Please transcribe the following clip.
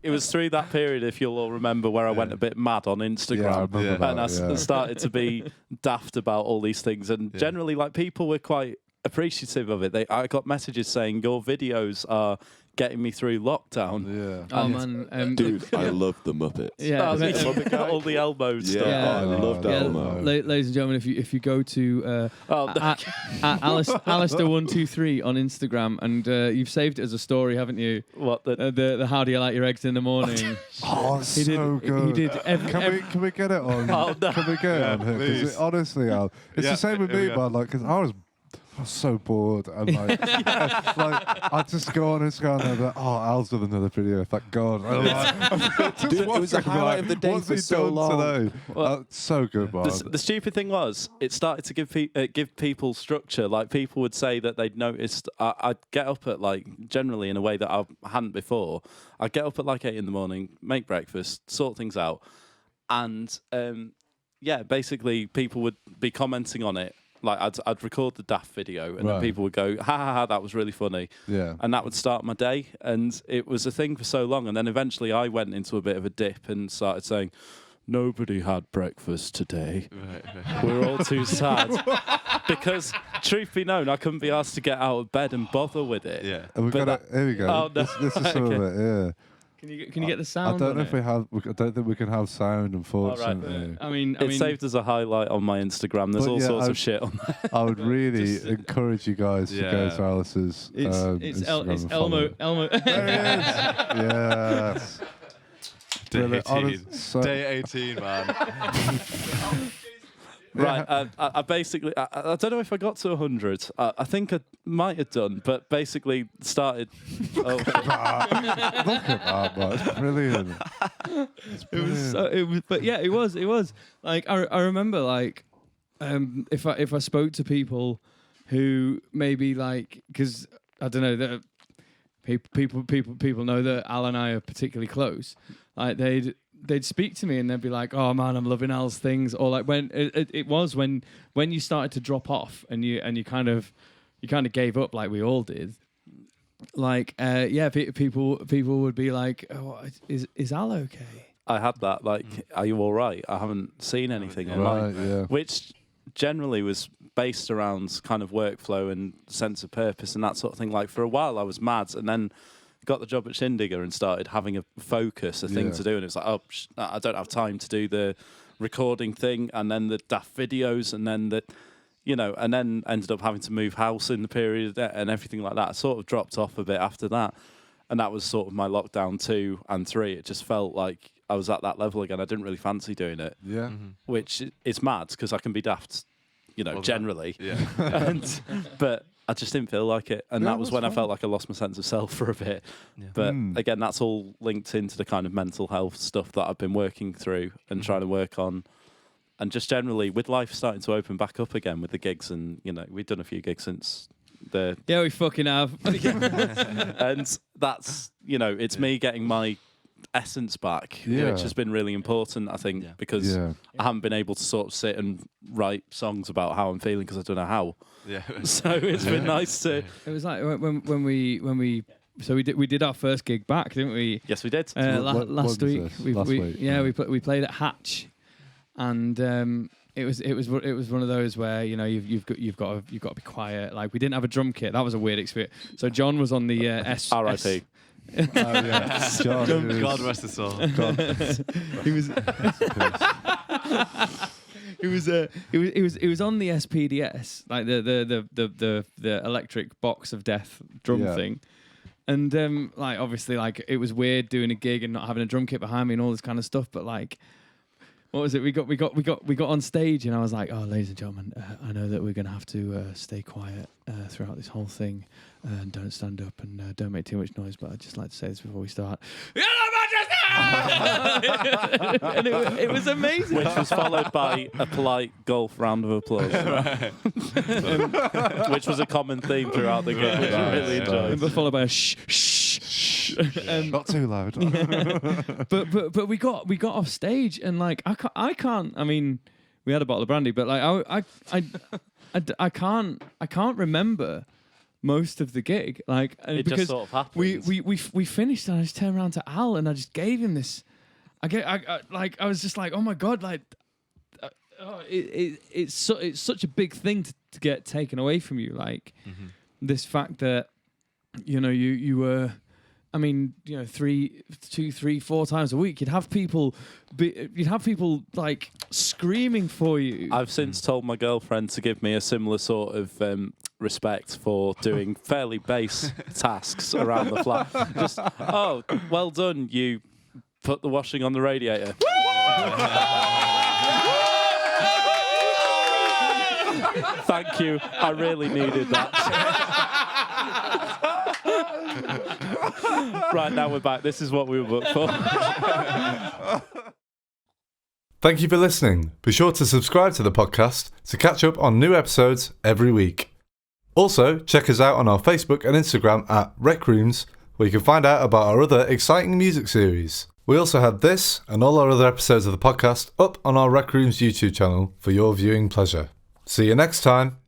it was through that period, if you'll all remember, where I went a bit mad on Instagram. Yeah, I remember that, and I started to be daft about all these things. And generally, like, people were quite appreciative of it. I got messages saying, your videos are getting me through lockdown. Yeah. Oh man, Dude, I love the Muppets. Yeah, all the Elmo stuff. Yeah, I loved Elmo. Ladies and gentlemen, if you go to Alasdair123 on Instagram, and you've saved it as a story, haven't you? What the how do you like your eggs in the morning? Oh, so good. He did. Can we get it on? Oh, no. Can we get it on here? Because honestly, Al, it's the same with me, man. Like, because I was so bored, and like, I'd just go on Instagram and I'd be like, oh, Al's done another video, thank God. Dude, it was the highlight of the day for so long. Today? Well, so good, man. The stupid thing was, it started to give people structure. Like, people would say that they'd noticed. I'd get up at, like, generally in a way that I hadn't before. I'd get up at like 8 a.m, make breakfast, sort things out, and basically people would be commenting on it. Like, I'd record the daft video, and then people would go, ha ha ha, that was really funny. Yeah. And that would start my day. And it was a thing for so long. And then eventually I went into a bit of a dip and started saying, nobody had breakfast today. Right. We're all too sad. Because, truth be known, I couldn't be asked to get out of bed and bother with it. Yeah. And here we go. Oh, no. This is some of it, yeah. Can you get the sound? I don't know if we have. I don't think we can have sound, unfortunately. Right. I mean, it's saved as a highlight on my Instagram. There's all sorts of shit on there. I would really encourage you guys to go to Alice's Instagram. It's Elmo. There it is. Yes. Day 18. Day 18, man. Right, I basically, I don't know if I got to 100. I think I might have done, but basically started. Look at that, man. It's brilliant. It was. Like, I remember, like, if I spoke to people who maybe, like, because I don't know, that people know that Al and I are particularly close. Like, they'd speak to me and they'd be like, "Oh man, I'm loving Al's things," or like when it was when you started to drop off and you kind of gave up, like we all did. Like, people would be like, "Oh, is Al okay?" I had that. Like, are you all right? I haven't seen anything online, which generally was based around kind of workflow and sense of purpose and that sort of thing. Like, for a while I was mad, and then got the job at Shindigger and started having a focus, a thing to do, and it's like, I don't have time to do the recording thing, and then the daft videos, and then and then ended up having to move house in the period and everything like that. I sort of dropped off a bit after that, and that was sort of my lockdown 2 and 3. It just felt like I was at that level again. I didn't really fancy doing it, which is mad because I can be daft, generally, but I just didn't feel like it. And that was when I felt like I lost my sense of self for a bit. Yeah. But again, that's all linked into the kind of mental health stuff that I've been working through and trying to work on. And just generally, with life starting to open back up again with the gigs, and, we've done a few gigs since the... Yeah, we fucking have. And that's, it's me getting my essence back, which has been really important, I think, because I haven't been able to sort of sit and write songs about how I'm feeling because I don't know how. Yeah. So it's been nice to. It was like when we did our first gig back, didn't we? Yes, we did. Last week. Last week. Yeah, we played at Hatch, and it was one of those where you've got to be quiet. Like, we didn't have a drum kit. That was a weird experience. So John was on the R.I.P. John, God rest his soul. He was on the SPDS, like the electric box of death drum thing, and like, obviously, like, it was weird doing a gig and not having a drum kit behind me and all this kind of stuff. But, like, what was it? We got on stage, and I was like, "Oh, ladies and gentlemen, I know that we're going to have to stay quiet throughout this whole thing, and don't stand up and don't make too much noise. But I'd just like to say this before we start." And it was amazing. Which was followed by a polite golf round of applause. Which was a common theme throughout the game, which I really enjoyed. But followed by a shh, shh, shh. Not too loud. But we got off stage, and, like, I can't. I mean, we had a bottle of brandy, but, like, I can't remember most of the gig. Like, it because just sort of happens. we finished, and I just turned around to Al, and I just gave him this. I was just like, oh my God, like, it's such a big thing to get taken away from you. Like, this fact that, you know, you were, I mean, you know, 2, 3, 4 times a week, you'd have people like screaming for you. I've since told my girlfriend to give me a similar sort of respect for doing fairly base tasks around the flat. Just, oh, well done, you put the washing on the radiator. Thank you. I really needed that. Right, now we're back. This is what we were booked for. Thank you for listening. Be sure to subscribe to the podcast to catch up on new episodes every week. Also, check us out on our Facebook and Instagram at RecRooms, where you can find out about our other exciting music series. We also have this and all our other episodes of the podcast up on our RecRooms YouTube channel for your viewing pleasure. See you next time.